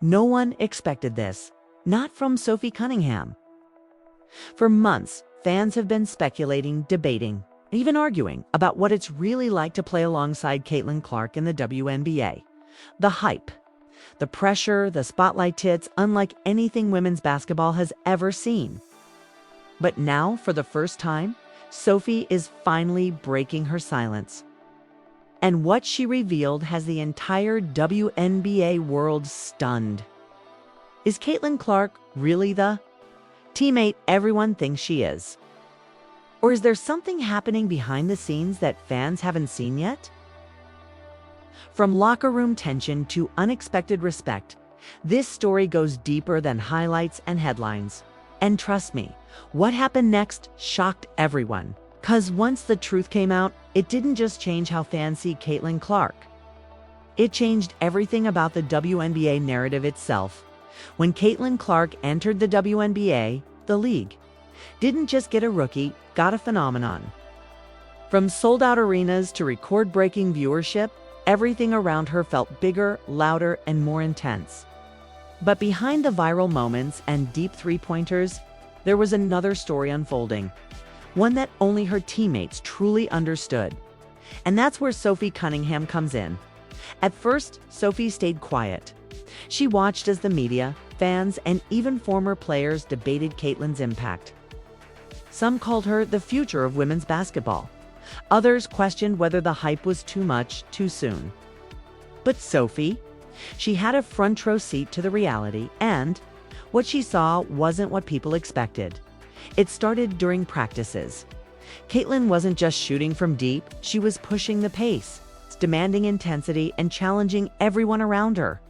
No one expected this, not from Sophie Cunningham. For months, fans have been speculating, debating, even arguing about what it's really like to play alongside Caitlin Clark in the WNBA. The hype, the pressure, the spotlight hits unlike anything women's basketball has ever seen. But now, for the first time, Sophie is finally breaking her silence. And what she revealed has the entire WNBA world stunned. Is Caitlin Clark really the teammate everyone thinks she is? Or is there something happening behind the scenes that fans haven't seen yet? From locker room tension to unexpected respect, this story goes deeper than highlights and headlines. And trust me, what happened next shocked everyone. 'Cause once the truth came out, it didn't just change how fans see Caitlin Clark. It changed everything about the WNBA narrative itself. When Caitlin Clark entered the WNBA, the league didn't just get a rookie, got a phenomenon. From sold-out arenas to record-breaking viewership, everything around her felt bigger, louder, and more intense. But behind the viral moments and deep three-pointers, there was another story unfolding. One that only her teammates truly understood. And that's where Sophie Cunningham comes in. At first, Sophie stayed quiet. She watched as the media, fans, and even former players debated Caitlin's impact. Some called her the future of women's basketball. Others questioned whether the hype was too much, too soon. But Sophie, she had a front row seat to the reality, and what she saw wasn't what people expected. It started during practices. Caitlin wasn't just shooting from deep, she was pushing the pace, demanding intensity and challenging everyone around her.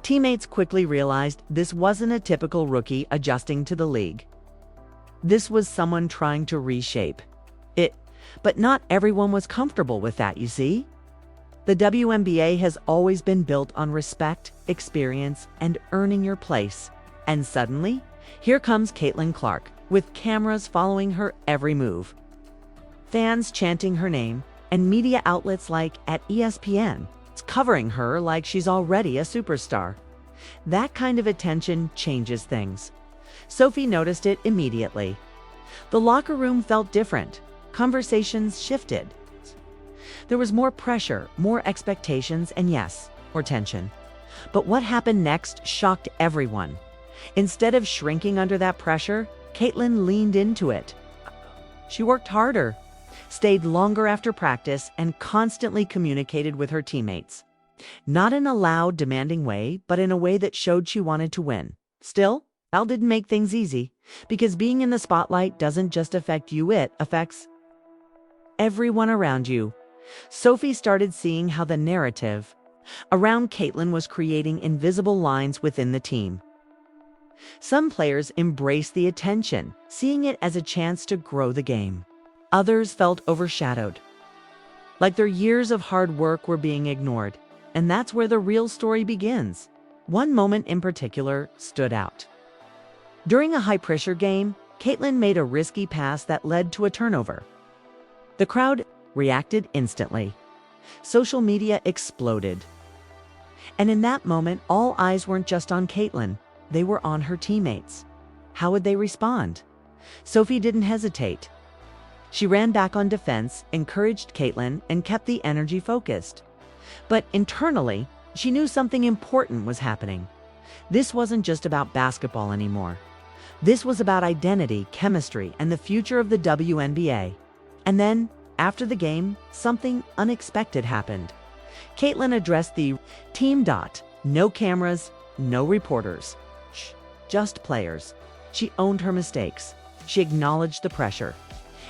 Teammates quickly realized this wasn't a typical rookie adjusting to the league. This was someone trying to reshape it, but not everyone was comfortable with that, you see? The WNBA has always been built on respect, experience, and earning your place. And suddenly, here comes Caitlin Clark, with cameras following her every move. Fans chanting her name, and media outlets like at ESPN covering her like she's already a superstar. That kind of attention changes things. Sophie noticed it immediately. The locker room felt different. Conversations shifted. There was more pressure, more expectations, and yes, more tension. But what happened next shocked everyone. Instead of shrinking under that pressure, Caitlin leaned into it. She worked harder, stayed longer after practice, and constantly communicated with her teammates. Not in a loud, demanding way, but in a way that showed she wanted to win. Still, that didn't make things easy, because being in the spotlight doesn't just affect you, it affects everyone around you. Sophie started seeing how the narrative around Caitlin was creating invisible lines within the team. Some players embraced the attention, seeing it as a chance to grow the game. Others felt overshadowed, like their years of hard work were being ignored. And that's where the real story begins. One moment in particular stood out. During a high-pressure game, Caitlin made a risky pass that led to a turnover. The crowd reacted instantly. Social media exploded. And in that moment, all eyes weren't just on Caitlin. They were on her teammates. How would they respond? Sophie didn't hesitate. She ran back on defense, encouraged Caitlin, and kept the energy focused. But internally, she knew something important was happening. This wasn't just about basketball anymore. This was about identity, chemistry, and the future of the WNBA. And then, after the game, something unexpected happened. Caitlin addressed the team. No cameras, no reporters. Just players. She owned her mistakes. She acknowledged the pressure.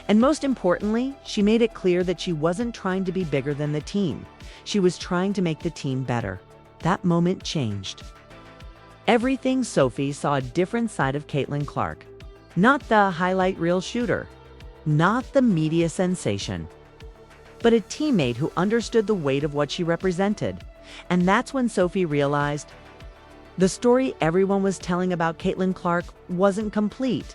And most importantly, she made it clear that she wasn't trying to be bigger than the team. She was trying to make the team better. That moment changed everything. Sophie saw a different side of Caitlin Clark. Not the highlight reel shooter. Not the media sensation. But a teammate who understood the weight of what she represented. And that's when Sophie realized the story everyone was telling about Caitlin Clark wasn't complete.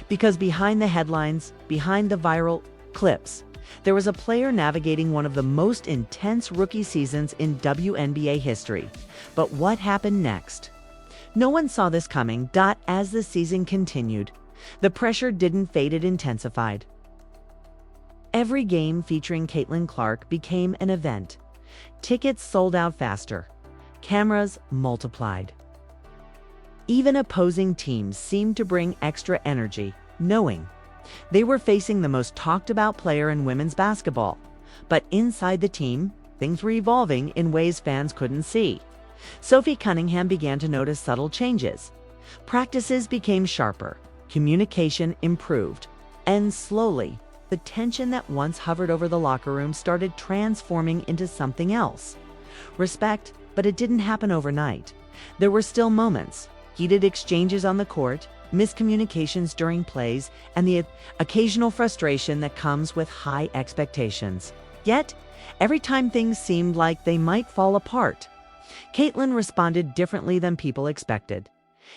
Because behind the headlines, behind the viral clips, There was a player navigating one of the most intense rookie seasons in WNBA history. But what happened next? No one saw this coming. As the season continued, the pressure didn't fade, it intensified. Every game featuring Caitlin Clark became an event. Tickets sold out faster. Cameras multiplied. Even opposing teams seemed to bring extra energy, knowing they were facing the most talked about player in women's basketball. But inside the team, things were evolving in ways fans couldn't see. Sophie Cunningham began to notice subtle changes. Practices became sharper, communication improved, and slowly, the tension that once hovered over the locker room started transforming into something else. Respect, but it didn't happen overnight. There were still moments, heated exchanges on the court, miscommunications during plays, and the occasional frustration that comes with high expectations. Yet, every time things seemed like they might fall apart, Caitlin responded differently than people expected.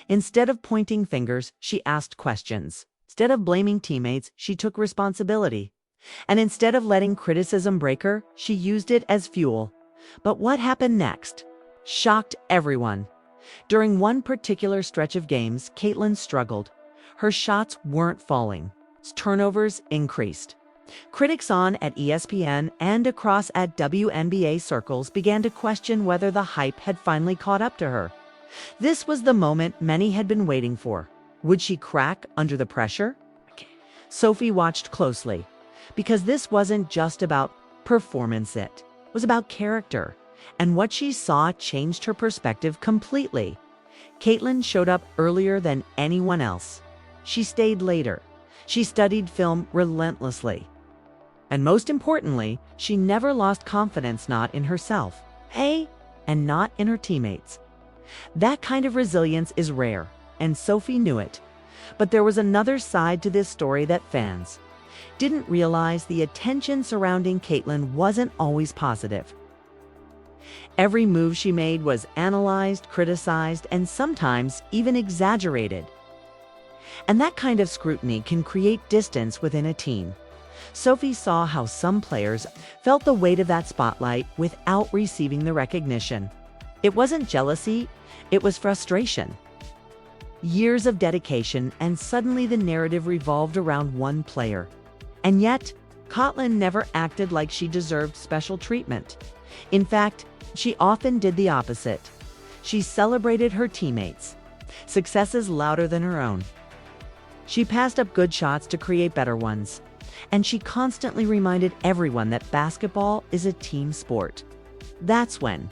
Instead of pointing fingers, she asked questions. Instead of blaming teammates, she took responsibility. And instead of letting criticism break her, she used it as fuel. But what happened next shocked everyone. During one particular stretch of games, Caitlin struggled. Her shots weren't falling. Turnovers increased. Critics on at ESPN and across at WNBA circles began to question whether the hype had finally caught up to her. This was the moment many had been waiting for. Would she crack under the pressure? Sophie watched closely, because this wasn't just about performance, it was about character. And what she saw changed her perspective completely. Caitlin showed up earlier than anyone else. She stayed later. She studied film relentlessly. And most importantly, she never lost confidence, not in herself, and not in her teammates. That kind of resilience is rare, and Sophie knew it. But there was another side to this story that fans didn't realize. The attention surrounding Caitlin wasn't always positive. Every move she made was analyzed, criticized, and sometimes even exaggerated. And that kind of scrutiny can create distance within a team. Sophie saw how some players felt the weight of that spotlight without receiving the recognition. It wasn't jealousy, it was frustration. Years of dedication, and suddenly the narrative revolved around one player. And yet, Caitlin never acted like she deserved special treatment. In fact, she often did the opposite. She celebrated her teammates' successes louder than her own. She passed up good shots to create better ones. And she constantly reminded everyone that basketball is a team sport. That's when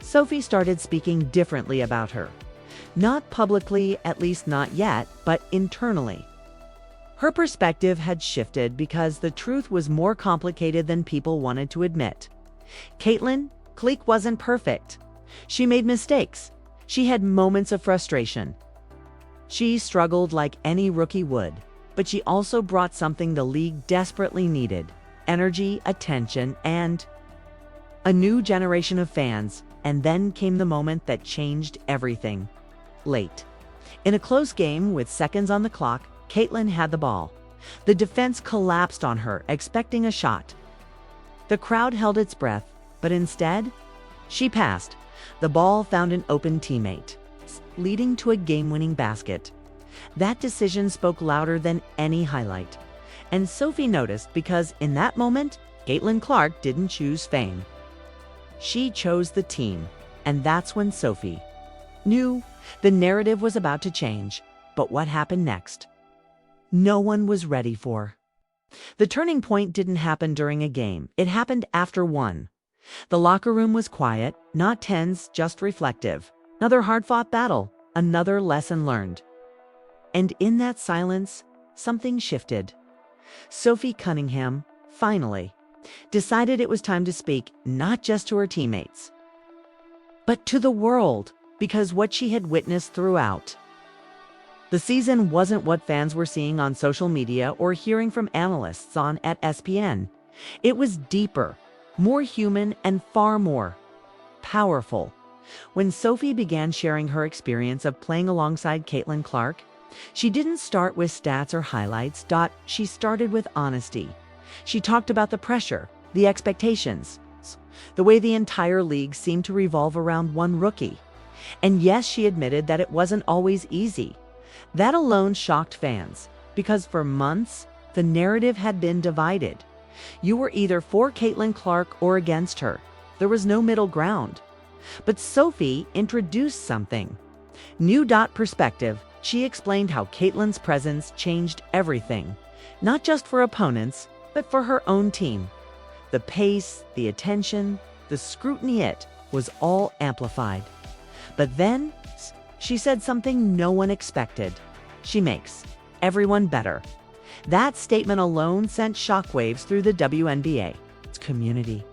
Sophie started speaking differently about her. Not publicly, at least not yet, but internally. Her perspective had shifted because the truth was more complicated than people wanted to admit. Caitlin Clark wasn't perfect. She made mistakes. She had moments of frustration. She struggled like any rookie would, but she also brought something the league desperately needed: energy, attention, and a new generation of fans. And then came the moment that changed everything. Late. In a close game with seconds on the clock, Caitlin had the ball. The defense collapsed on her, expecting a shot. The crowd held its breath, but instead, she passed. The ball found an open teammate, leading to a game-winning basket. That decision spoke louder than any highlight. And Sophie noticed, because in that moment, Caitlin Clark didn't choose fame. She chose the team. And that's when Sophie knew the narrative was about to change. But what happened next? No one was ready for. The turning point didn't happen during a game. It happened after one. The locker room was quiet, not tense, just reflective. Another hard-fought battle, another lesson learned. And in that silence, something shifted. Sophie Cunningham, finally, decided it was time to speak, not just to her teammates, but to the world, because what she had witnessed throughout the season wasn't what fans were seeing on social media or hearing from analysts on at ESPN. It was deeper, more human, and far more powerful. When Sophie began sharing her experience of playing alongside Caitlin Clark, she didn't start with stats or highlights. She started with honesty. She talked about the pressure, the expectations, the way the entire league seemed to revolve around one rookie. And yes, she admitted that it wasn't always easy. That alone shocked fans, because for months, the narrative had been divided. You were either for Caitlin Clark or against her. There was no middle ground. But Sophie introduced something. New perspective. She explained how Caitlin's presence changed everything, not just for opponents, but for her own team. The pace, the attention, the scrutiny, it was all amplified. But then, she said something no one expected. She makes everyone better. That statement alone sent shockwaves through the WNBA, its community.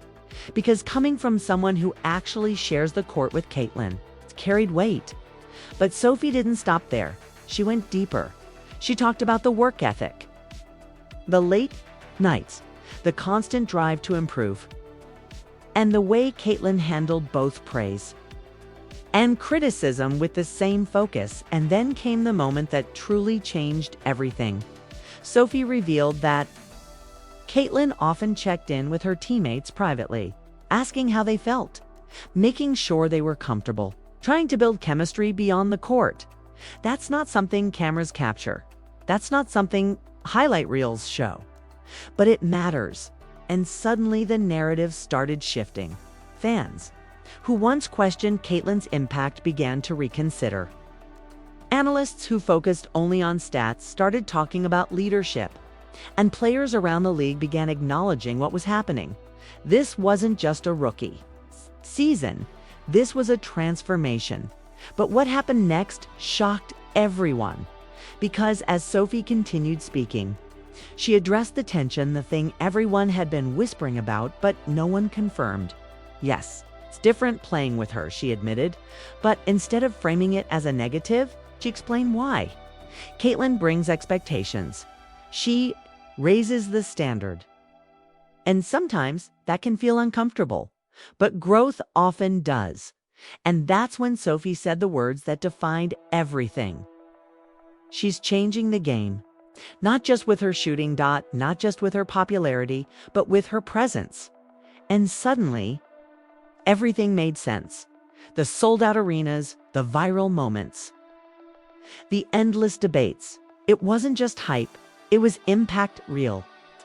Because coming from someone who actually shares the court with Caitlin, it's carried weight. But Sophie didn't stop there. She went deeper. She talked about the work ethic, the late nights, the constant drive to improve, and the way Caitlin handled both praise and criticism with the same focus. And then came the moment that truly changed everything. Sophie revealed that Caitlin often checked in with her teammates privately, asking how they felt, making sure they were comfortable, trying to build chemistry beyond the court. That's not something cameras capture. That's not something highlight reels show. But it matters. And suddenly the narrative started shifting. Fans, who once questioned Caitlin's impact, began to reconsider. Analysts who focused only on stats started talking about leadership. And players around the league began acknowledging what was happening. This wasn't just a rookie season. This was a transformation. But what happened next shocked everyone. Because as Sophie continued speaking, she addressed the tension, the thing everyone had been whispering about, but no one confirmed. Yes, it's different playing with her, she admitted. But instead of framing it as a negative, she explained why. Caitlin brings expectations. She raises the standard. And sometimes that can feel uncomfortable, but growth often does. And that's when Sophie said the words that defined everything. She's changing the game, not just with her shooting, not just with her popularity, but with her presence. And suddenly, everything made sense. The sold-out arenas, the viral moments, the endless debates. It wasn't just hype, it was impact, real,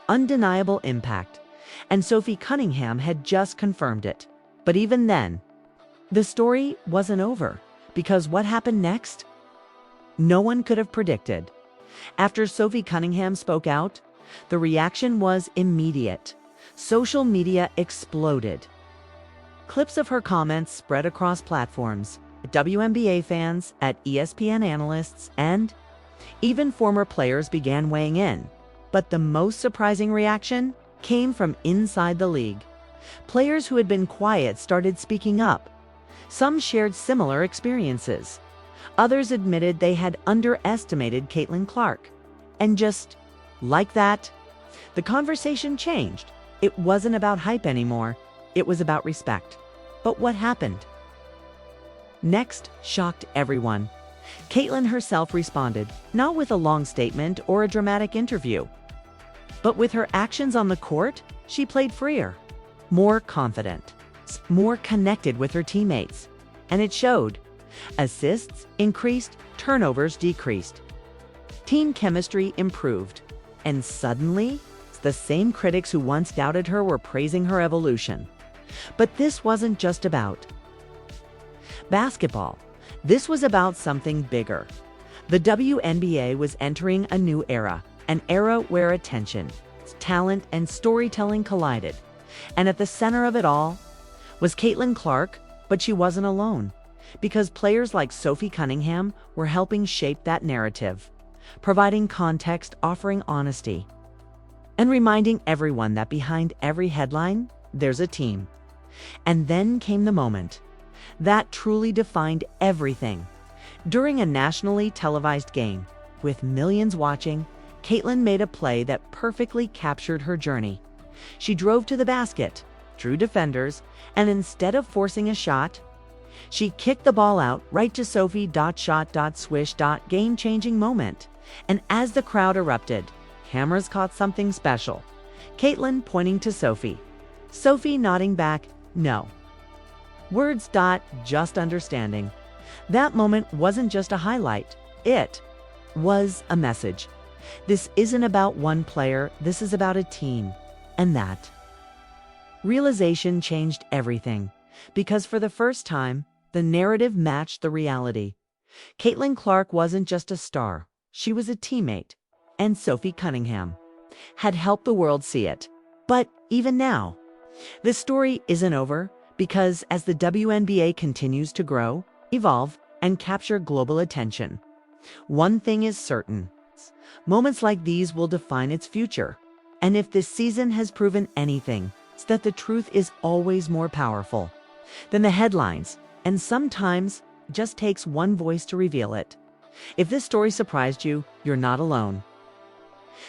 undeniable impact. And Sophie Cunningham had just confirmed it. But even then, the story wasn't over, because what happened next? No one could have predicted. After Sophie Cunningham spoke out, the reaction was immediate. Social media exploded. Clips of her comments spread across platforms, at WNBA fans, at ESPN analysts, and even former players began weighing in. But the most surprising reaction came from inside the league. Players who had been quiet started speaking up. Some shared similar experiences. Others admitted they had underestimated Caitlin Clark. And just like that, the conversation changed. It wasn't about hype anymore. It was about respect. But what happened next shocked everyone. Caitlin herself responded, not with a long statement or a dramatic interview, but with her actions on the court. She played freer, more confident, more connected with her teammates. And it showed. Assists increased, turnovers decreased. Team chemistry improved. And suddenly, the same critics who once doubted her were praising her evolution. But this wasn't just about basketball. This was about something bigger. The WNBA was entering a new era, an era where attention, talent, and storytelling collided. And at the center of it all was Caitlin Clark, but she wasn't alone, because players like Sophie Cunningham were helping shape that narrative, providing context, offering honesty, and reminding everyone that behind every headline, there's a team. And then came the moment that truly defined everything. During a nationally televised game, with millions watching, Caitlin made a play that perfectly captured her journey. She drove to the basket, drew defenders, and instead of forcing a shot, she kicked the ball out right to Sophie. Shot. Swish. Game-changing moment. And as the crowd erupted, cameras caught something special. Caitlin pointing to Sophie. Sophie nodding back, no. Words. Just understanding. That moment wasn't just a highlight. It was a message. This isn't about one player, this is about a team. And that realization changed everything, because for the first time, the narrative matched the reality. Caitlin Clark wasn't just a star, she was a teammate, and Sophie Cunningham had helped the world see it. But even now, this story isn't over, because as the WNBA continues to grow, evolve, and capture global attention, one thing is certain: moments like these will define its future. And if this season has proven anything, it's that the truth is always more powerful than the headlines, and sometimes just takes one voice to reveal it. If this story surprised you, you're not alone.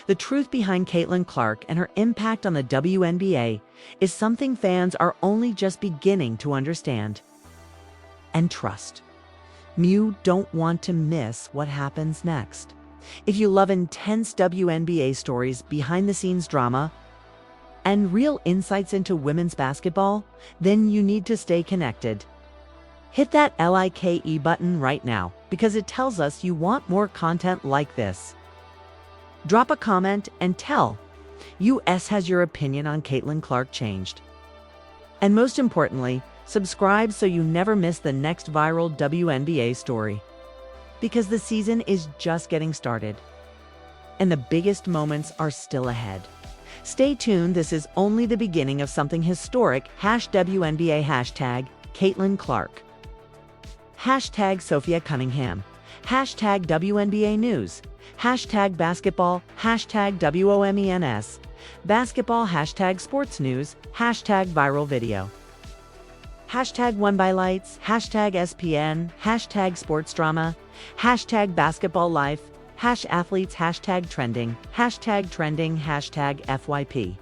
The truth behind Caitlin Clark and her impact on the WNBA is something fans are only just beginning to understand and trust. You don't want to miss what happens next. If you love intense WNBA stories, behind-the-scenes drama, and real insights into women's basketball, then you need to stay connected. Hit that like button right now, because it tells us you want more content like this. Drop a comment and tell us has your opinion on Caitlin Clark changed. And most importantly, subscribe so you never miss the next viral WNBA story. Because the season is just getting started, and the biggest moments are still ahead. Stay tuned, this is only the beginning of something historic. #WNBA, #Caitlin Clark, #Sophie Cunningham, #WNBA News, #Basketball, #WOMENS, Basketball, #Sports News, #Viral Video, #OneByLights, #SPN, #Sports Drama, #Basketball Life, #Athletes, #Trending, #Trending, #FYP.